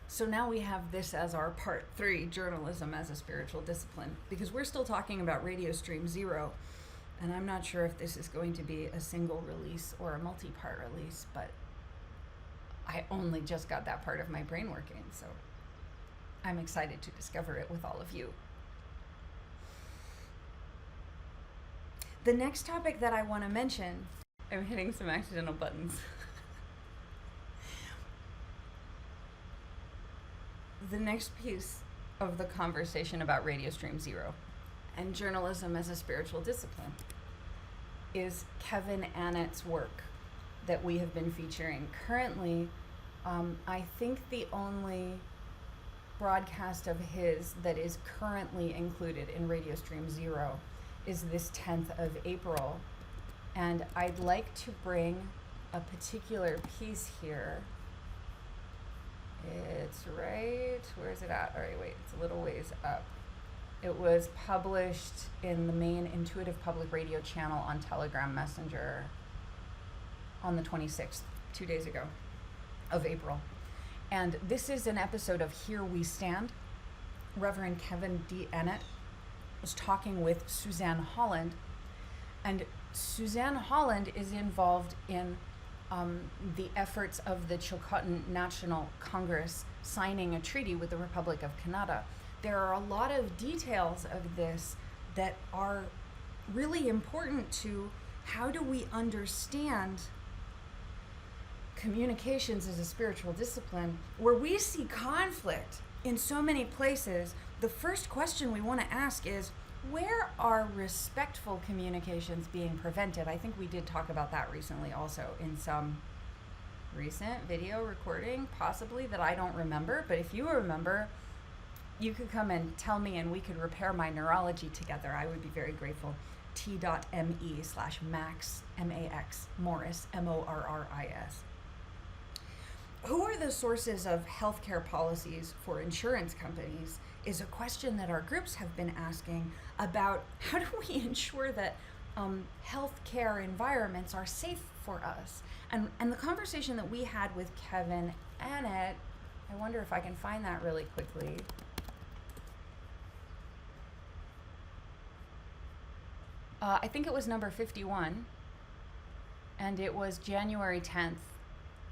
So now we have this as our part 3, journalism as a spiritual discipline, because we're still talking about Radio Stream Zero, and I'm not sure if this is going to be a single release or a multi-part release, but I only just got that part of my brain working, so I'm excited to discover it with all of you. The next topic that I want to mention, I'm hitting some accidental buttons. The next piece of the conversation about Radio Stream Zero and journalism as a spiritual discipline is Kevin Annett's work that we have been featuring. Currently, I think the only broadcast of his that is currently included in Radio Stream Zero is this 10th of April. And I'd like to bring a particular piece here. It's right, where is it at? All right, wait, it's a little ways up. It was published in the main Intuitive Public Radio channel on Telegram Messenger on the 26th, 2 days ago, of April. And this is an episode of Here We Stand. Reverend Kevin D. Annett was talking with Suzanne Holland. And Suzanne Holland is involved in the efforts of the Chilcotin National Congress signing a treaty with the Republic of Canada. There are a lot of details of this that are really important to how do we understand communications as a spiritual discipline, where we see conflict in so many places. The first question we want to ask is, where are respectful communications being prevented? I think we did talk about that recently also in some recent video recording, possibly, that I don't remember. But if you remember, you could come and tell me and we could repair my neurology together. I would be very grateful. t.me/Max, M-A-X, Morris, M-O-R-R-I-S. Who are the sources of healthcare policies for insurance companies is a question that our groups have been asking about how do we ensure that healthcare environments are safe for us. And the conversation that we had with Kevin Annett, I wonder if I can find that really quickly. I think it was number 51, and it was January 10th,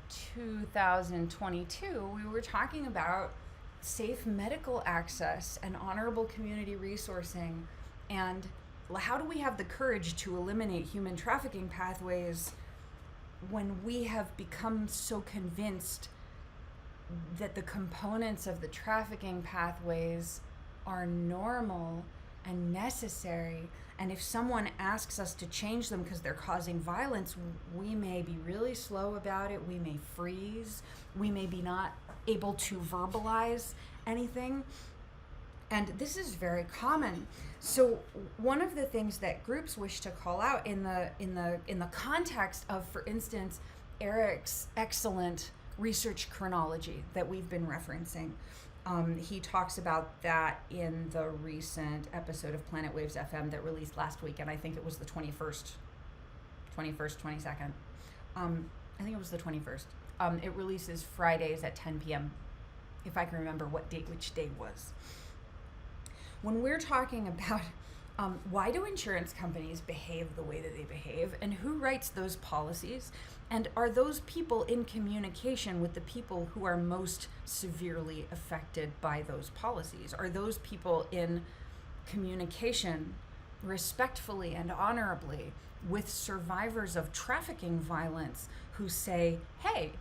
2022. We were talking about safe medical access and honorable community resourcing, and how do we have the courage to eliminate human trafficking pathways when we have become so convinced that the components of the trafficking pathways are normal and necessary, and if someone asks us to change them because they're causing violence, we may be really slow about it, we may freeze, we may be not able to verbalize anything. And this is very common. So one of the things that groups wish to call out in the context of, for instance, Eric's excellent research chronology that we've been referencing. He talks about that in the recent episode of Planet Waves FM that released last week, and I think it was the 22nd. I think it was the 21st. It releases Fridays at 10 p.m., if I can remember which day was. When we're talking about why do insurance companies behave the way that they behave, and who writes those policies, and are those people in communication with the people who are most severely affected by those policies? Are those people in communication respectfully and honorably with survivors of trafficking violence who say, hey,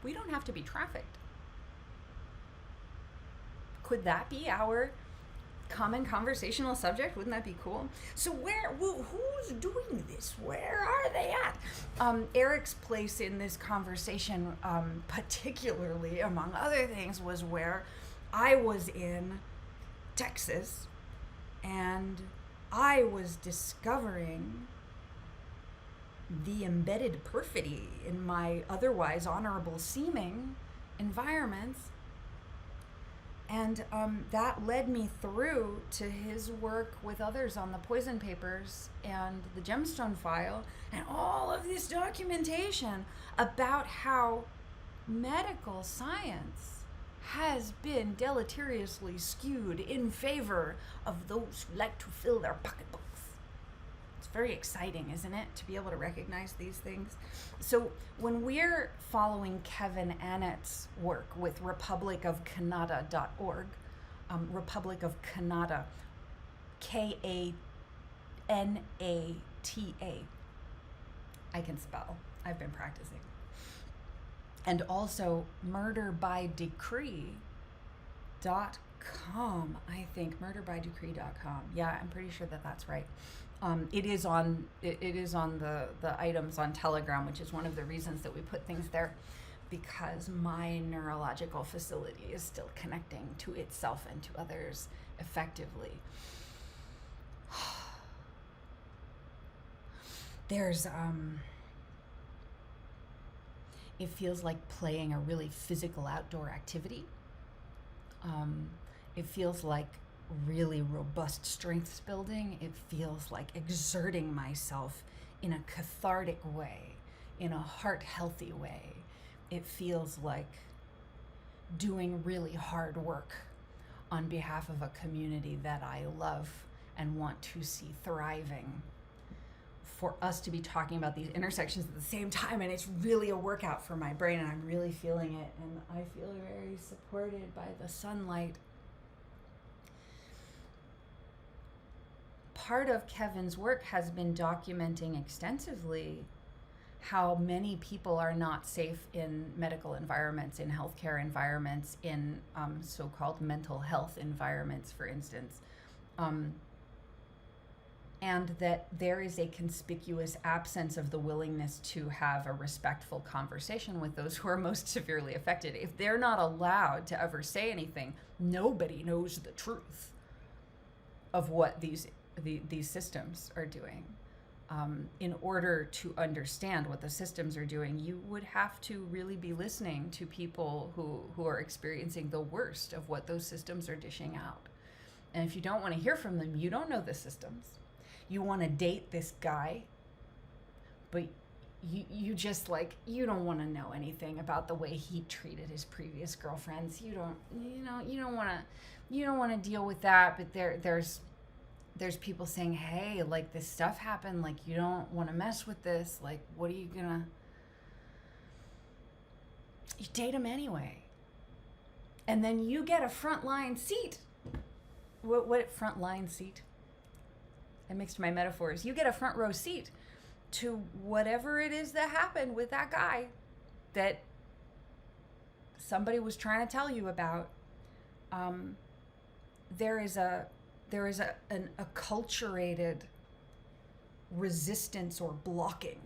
we don't have to be trafficked? Could that be our common conversational subject? Wouldn't that be cool? So who's doing this? Where are they at? Eric's place in this conversation, particularly among other things, was where I was in Texas and I was discovering the embedded perfidy in my otherwise honorable seeming environments. And that led me through to his work with others on the Poison Papers and the Gemstone File and all of this documentation about how medical science has been deleteriously skewed in favor of those who like to fill their pocketbooks. It's very exciting, isn't it, to be able to recognize these things? So when we're following Kevin Annett's work with republicofkanata.org, Republic of Kannada, Kanata, I can spell. I've been practicing. And also murderbydecree.com, I think, murderbydecree.com. Yeah, I'm pretty sure that that's right. It is on the items on Telegram, which is one of the reasons that we put things there, because my neurological facility is still connecting to itself and to others effectively. There's it feels like playing a really physical outdoor activity. It feels like really robust strengths building. It feels like exerting myself in a cathartic way, in a heart healthy way. It feels like doing really hard work on behalf of a community that I love and want to see thriving. For us to be talking about these intersections at the same time, and it's really a workout for my brain, and I'm really feeling it, and I feel very supported by the sunlight. Part of Kevin's work has been documenting extensively how many people are not safe in medical environments, in healthcare environments, in so-called mental health environments, for instance. And that there is a conspicuous absence of the willingness to have a respectful conversation with those who are most severely affected. If they're not allowed to ever say anything, nobody knows the truth of what these systems are doing. In order to understand what the systems are doing, you would have to really be listening to people who are experiencing the worst of what those systems are dishing out. And if you don't want to hear from them, you don't know the systems. You want to date this guy, but you just you don't want to know anything about the way he treated his previous girlfriends. You don't want to deal with that. But there's people saying, hey, this stuff happened. You don't want to mess with this. What are you gonna? You date him anyway, and then you get a frontline seat. What frontline seat? I mixed my metaphors. You get a front row seat to whatever it is that happened with that guy that somebody was trying to tell you about. There is a acculturated resistance or blocking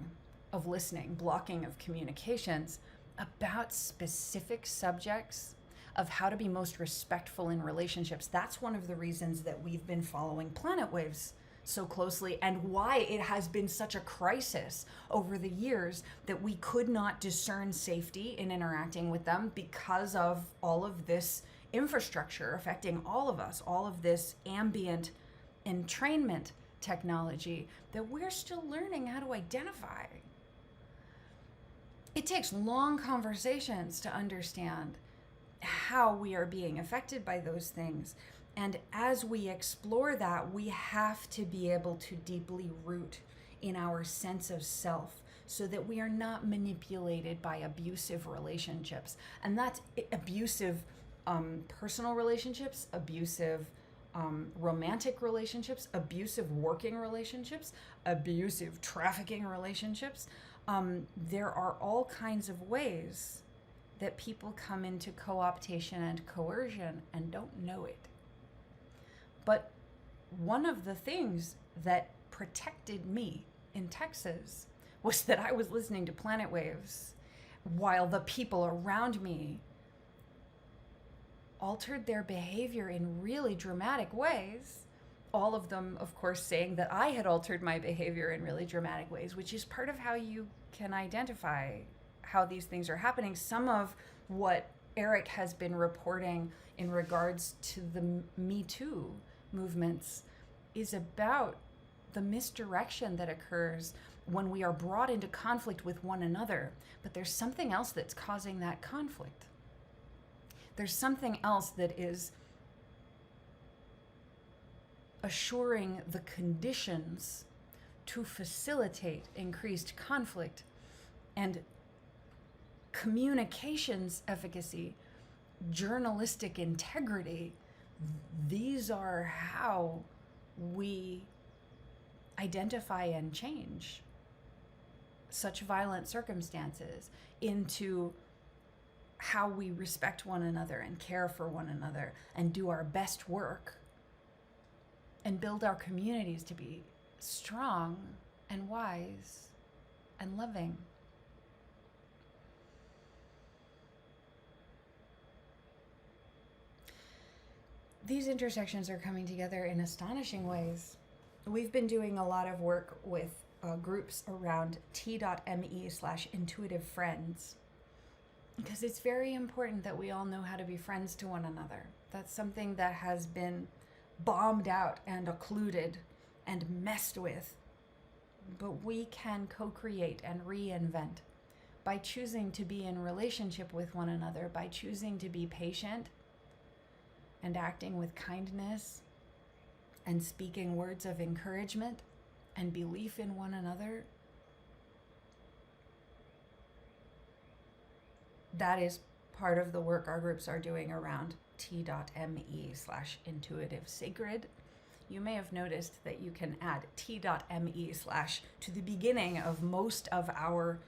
of listening, blocking of communications about specific subjects of how to be most respectful in relationships. That's one of the reasons that we've been following Planet Waves so closely, and why it has been such a crisis over the years that we could not discern safety in interacting with them because of all of this infrastructure affecting all of us, all of this ambient entrainment technology that we're still learning how to identify. It takes long conversations to understand how we are being affected by those things. And as we explore that, we have to be able to deeply root in our sense of self so that we are not manipulated by abusive relationships. And that's abusive personal relationships, abusive romantic relationships, abusive working relationships, abusive trafficking relationships. There are all kinds of ways that people come into co-optation and coercion and don't know it. But one of the things that protected me in Texas was that I was listening to Planet Waves while the people around me altered their behavior in really dramatic ways. All of them, of course, saying that I had altered my behavior in really dramatic ways, which is part of how you can identify how these things are happening. Some of what Eric has been reporting in regards to the Me Too movements is about the misdirection that occurs when we are brought into conflict with one another, but there's something else that's causing that conflict. There's something else that is assuring the conditions to facilitate increased conflict and communications efficacy, journalistic integrity. These are how we identify and change such violent circumstances into how we respect one another and care for one another and do our best work and build our communities to be strong and wise and loving. These intersections are coming together in astonishing ways. We've been doing a lot of work with groups around t.me/intuitive friends, because it's very important that we all know how to be friends to one another. That's something that has been bombed out and occluded and messed with. But we can co-create and reinvent by choosing to be in relationship with one another, by choosing to be patient and acting with kindness and speaking words of encouragement and belief in one another. That is part of the work our groups are doing around t.me/intuitive sacred. You may have noticed that you can add t.me/ to the beginning of most of our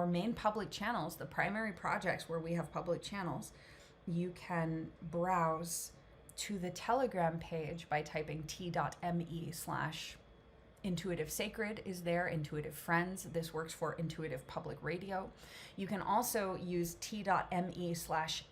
main public channels, the primary projects where we have public channels. You can browse to the Telegram page by typing t.me/intuitive sacred is there, intuitive friends. This works for intuitive public radio. You can also use t.me/s,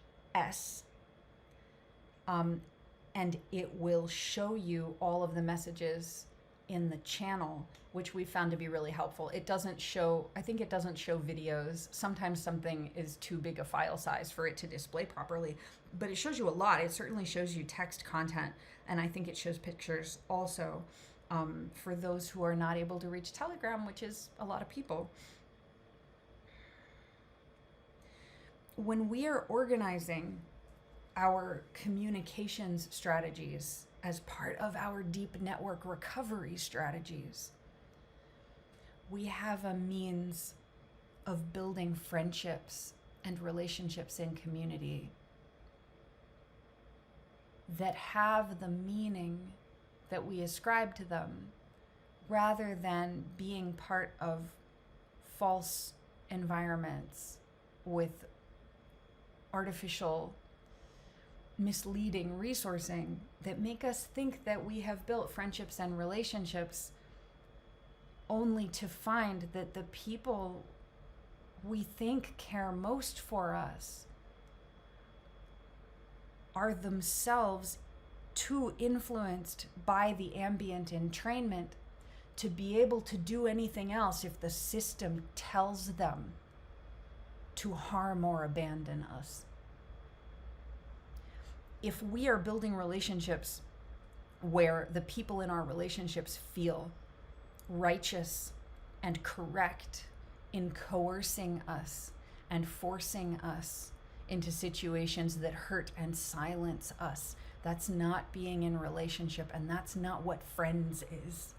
and it will show you all of the messages in the channel, which we found to be really helpful. It doesn't show, I think it doesn't show videos. Sometimes something is too big a file size for it to display properly, but it shows you a lot. It certainly shows you text content, and I think it shows pictures also, for those who are not able to reach Telegram, which is a lot of people. When we are organizing our communications strategies as part of our deep network recovery strategies, we have a means of building friendships and relationships in community that have the meaning that we ascribe to them, rather than being part of false environments with artificial, misleading resourcing that make us think that we have built friendships and relationships, only to find that the people we think care most for us are themselves too influenced by the ambient entrainment to be able to do anything else if the system tells them to harm or abandon us. If we are building relationships where the people in our relationships feel righteous and correct in coercing us and forcing us into situations that hurt and silence us, that's not being in relationship, and that's not what friends is.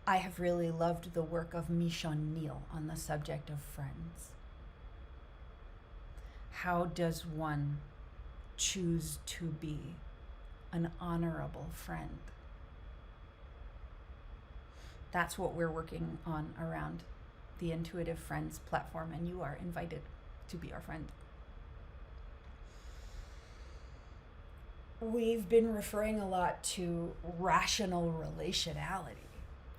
I have really loved the work of Michonne Neal on the subject of friends. How does one choose to be an honorable friend? That's what we're working on around the Intuitive Friends platform, and you are invited to be our friend. We've been referring a lot to rational relationality.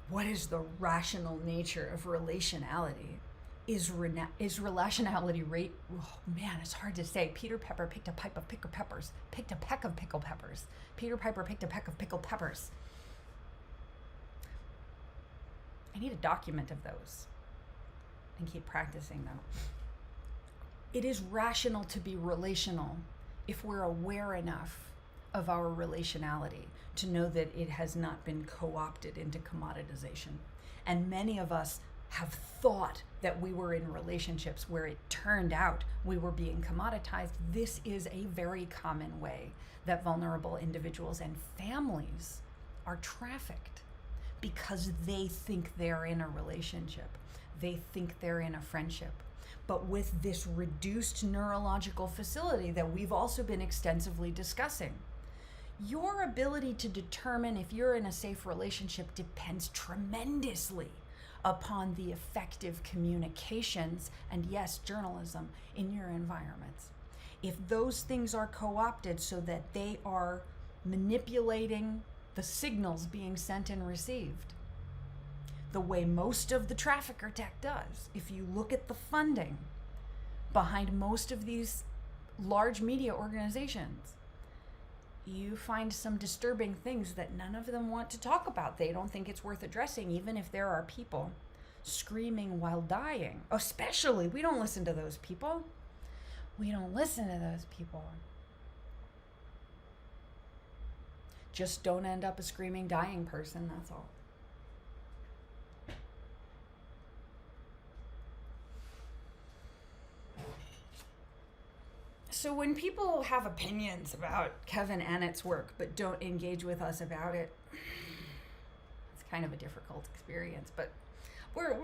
What is the rational nature of relationality? Is relationality rate? Oh man, it's hard to say. Peter Pepper picked a peck of pickled peppers. Picked a peck of pickled peppers. Peter Piper picked a peck of pickled peppers. I need a document of those and keep practicing them. It is rational to be relational if we're aware enough of our relationality to know that it has not been co-opted into commoditization. And many of us have thought that we were in relationships where it turned out we were being commoditized. This is a very common way that vulnerable individuals and families are trafficked because they think they're in a relationship. They think they're in a friendship. But with this reduced neurological facility that we've also been extensively discussing, your ability to determine if you're in a safe relationship depends tremendously upon the effective communications and, yes, journalism in your environments. If those things are co-opted so that they are manipulating the signals being sent and received, the way most of the trafficker tech does, if you look at the funding behind most of these large media organizations, you find some disturbing things that none of them want to talk about. They don't think it's worth addressing, even if there are people screaming while dying. Especially, we don't listen to those people. We don't listen to those people. Just don't end up a screaming, dying person, that's all. So when people have opinions about Kevin Annett's work but don't engage with us about it, it's kind of a difficult experience, but we're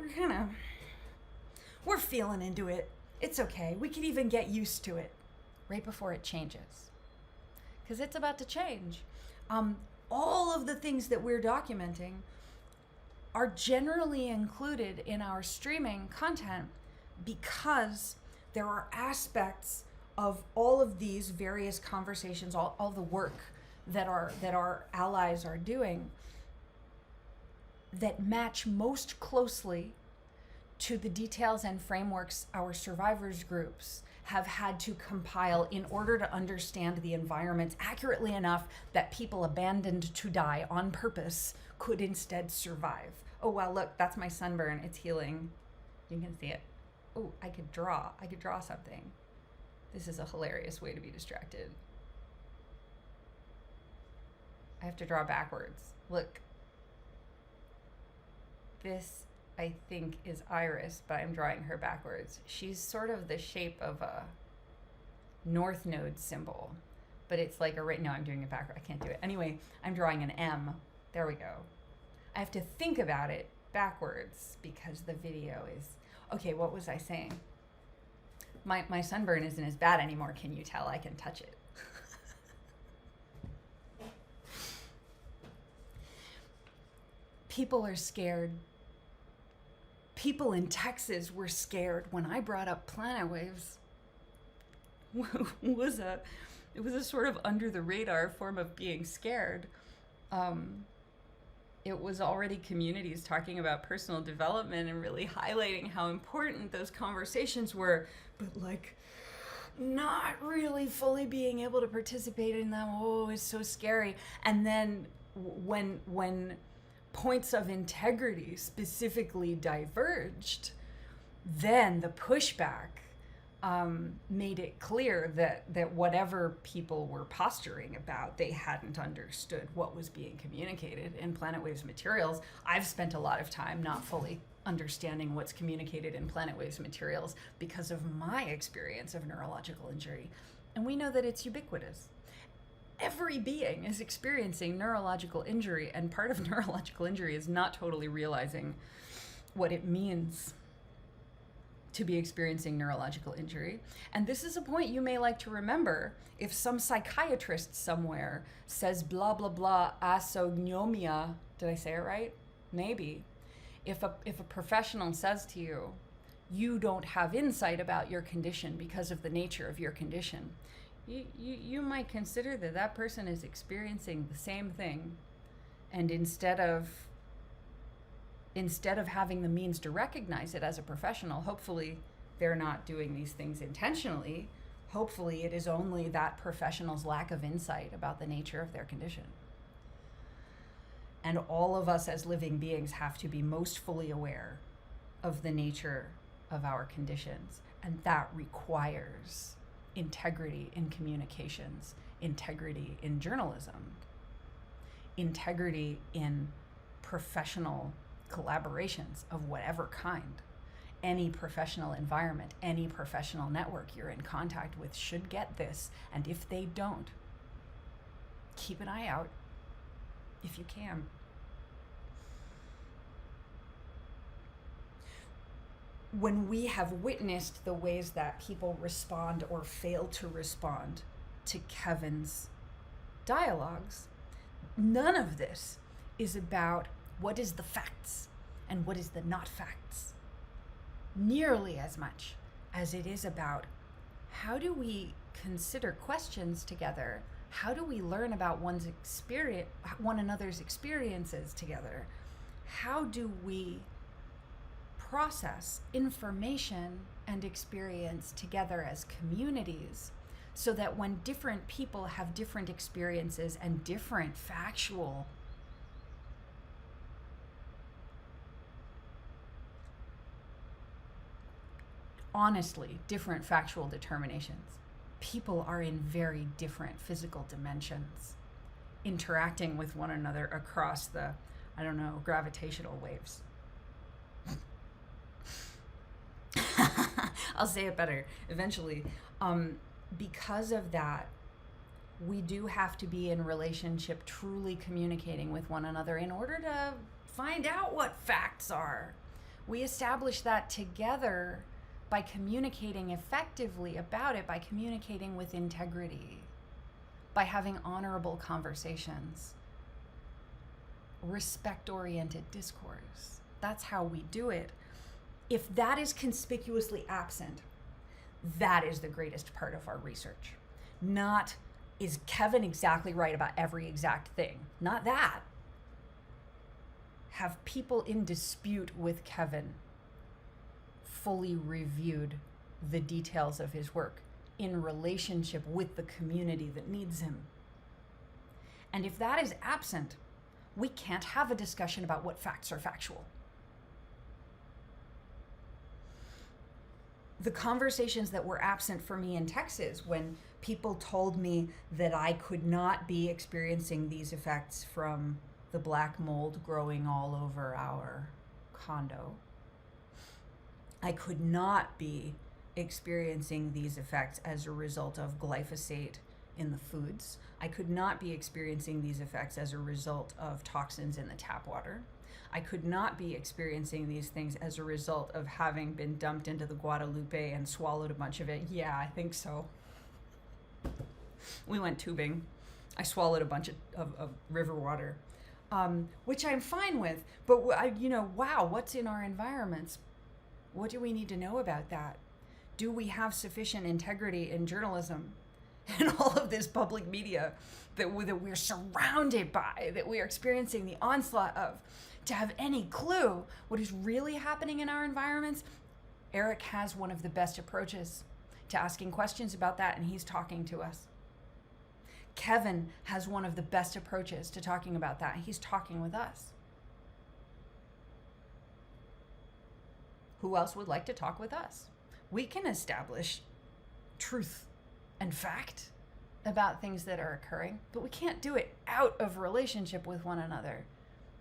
feeling into it. It's okay. We can even get used to it right before it changes, because it's about to change. All of the things that we're documenting are generally included in our streaming content because there are aspects of all of these various conversations, all the work that our allies are doing, that match most closely to the details and frameworks our survivors groups have had to compile in order to understand the environments accurately enough that people abandoned to die on purpose could instead survive. Oh, wow, look, that's my sunburn. It's healing. You can see it. Oh, I could draw something. This is a hilarious way to be distracted. I have to draw backwards. Look. This, I think, is Iris, but I'm drawing her backwards. She's sort of the shape of a north node symbol, but it's like no, I'm doing it backward. I can't do it. Anyway, I'm drawing an M. There we go. I have to think about it backwards because the video is... Okay, what was I saying? My sunburn isn't as bad anymore. Can you tell? I can touch it. People are scared. People in Texas were scared when I brought up Planet Waves. It was a sort of under the radar form of being scared. It was already communities talking about personal development and really highlighting how important those conversations were, but like not really fully being able to participate in them. Oh, it's so scary. And then when points of integrity specifically diverged, then the pushback made it clear that whatever people were posturing about, they hadn't understood what was being communicated in Planet Waves materials. I've spent a lot of time not fully understanding what's communicated in Planet Waves materials because of my experience of neurological injury. And we know that it's ubiquitous. Every being is experiencing neurological injury, and part of neurological injury is not totally realizing what it means to be experiencing neurological injury. And this is a point you may like to remember. If some psychiatrist somewhere says blah, blah, blah, asognomia, did I say it right? Maybe. If a professional says to you, you don't have insight about your condition because of the nature of your condition, you might consider that person is experiencing the same thing, and instead of having the means to recognize it as a professional, hopefully they're not doing these things intentionally. Hopefully it is only that professional's lack of insight about the nature of their condition. And all of us as living beings have to be most fully aware of the nature of our conditions, and that requires integrity in communications, integrity in journalism, integrity in professional collaborations of whatever kind. Any professional environment, any professional network you're in contact with should get this. And if they don't, keep an eye out if you can. When we have witnessed the ways that people respond or fail to respond to Kevin's dialogues, none of this is about what is the facts and what is the not facts, nearly as much as it is about how do we consider questions together, how do we learn about one another's experiences together, how do we process information and experience together as communities, so that when different people have different experiences and different factual honestly different factual determinations, people are in very different physical dimensions interacting with one another across the, gravitational waves. I'll say it better eventually. Because of that, we do have to be in relationship, truly communicating with one another in order to find out what facts are. We establish that together by communicating effectively about it, by communicating with integrity, by having honorable conversations, respect-oriented discourse. That's how we do it. If that is conspicuously absent, that is the greatest part of our research. Not, is Kevin exactly right about every exact thing? Not that. Have people in dispute with Kevin fully reviewed the details of his work in relationship with the community that needs him? And if that is absent, we can't have a discussion about what facts are factual. The conversations that were absent for me in Texas, when people told me that I could not be experiencing these effects from the black mold growing all over our condo, I could not be experiencing these effects as a result of glyphosate in the foods. I could not be experiencing these effects as a result of toxins in the tap water. I could not be experiencing these things as a result of having been dumped into the Guadalupe and swallowed a bunch of it. Yeah, I think so. We went tubing. I swallowed a bunch of river water, which I'm fine with. But, wow, what's in our environments? What do we need to know about that? Do we have sufficient integrity in journalism and all of this public media that we're surrounded by, that we are experiencing the onslaught of, to have any clue what is really happening in our environments? Eric has one of the best approaches to asking questions about that, and he's talking to us. Kevin has one of the best approaches to talking about that. He's talking with us. Who else would like to talk with us? We can establish truth and fact about things that are occurring, but we can't do it out of relationship with one another.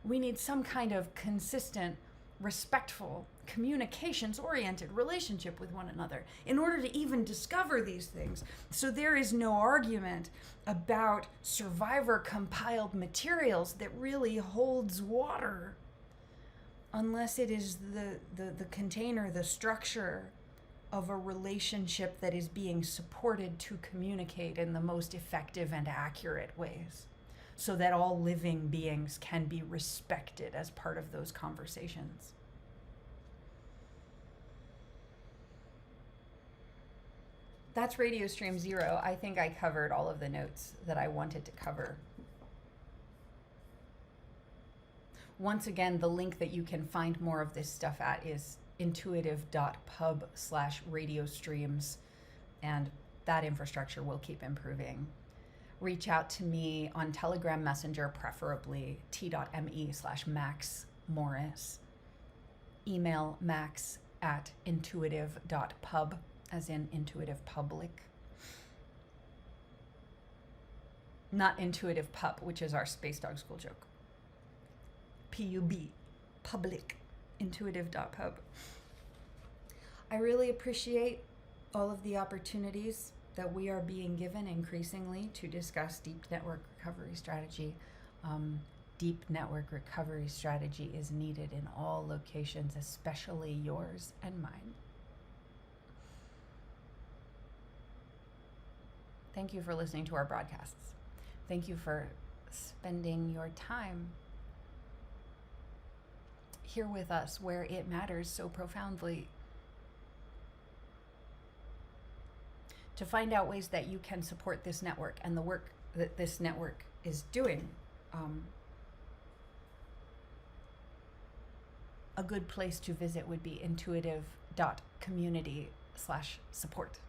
We need some kind of consistent, respectful, communications-oriented relationship with one another in order to even discover these things. So there is no argument about survivor-compiled materials that really holds water unless it is the container, the structure of a relationship that is being supported to communicate in the most effective and accurate ways, so that all living beings can be respected as part of those conversations. That's Radio Stream 0. I think I covered all of the notes that I wanted to cover. Once again, the link that you can find more of this stuff at is intuitive.pub/radiostreams, and that infrastructure will keep improving. Reach out to me on Telegram Messenger, preferably t.me/Max Morris. Email max@intuitive.pub, as in intuitive public. Not intuitive pup, which is our Space Dog School joke. PUB. public, intuitive.pub. I really appreciate all of the opportunities that we are being given increasingly to discuss deep network recovery strategy. Deep network recovery strategy is needed in all locations, especially yours and mine. Thank you for listening to our broadcasts. Thank you for spending your time here with us where it matters so profoundly. To find out ways that you can support this network and the work that this network is doing, a good place to visit would be intuitive.community/support.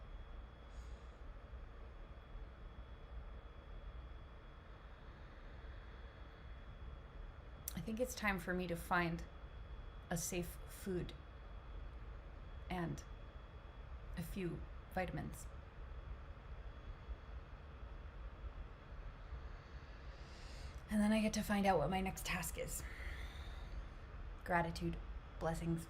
I think it's time for me to find a safe food and a few vitamins. And then I get to find out what my next task is. Gratitude, blessings.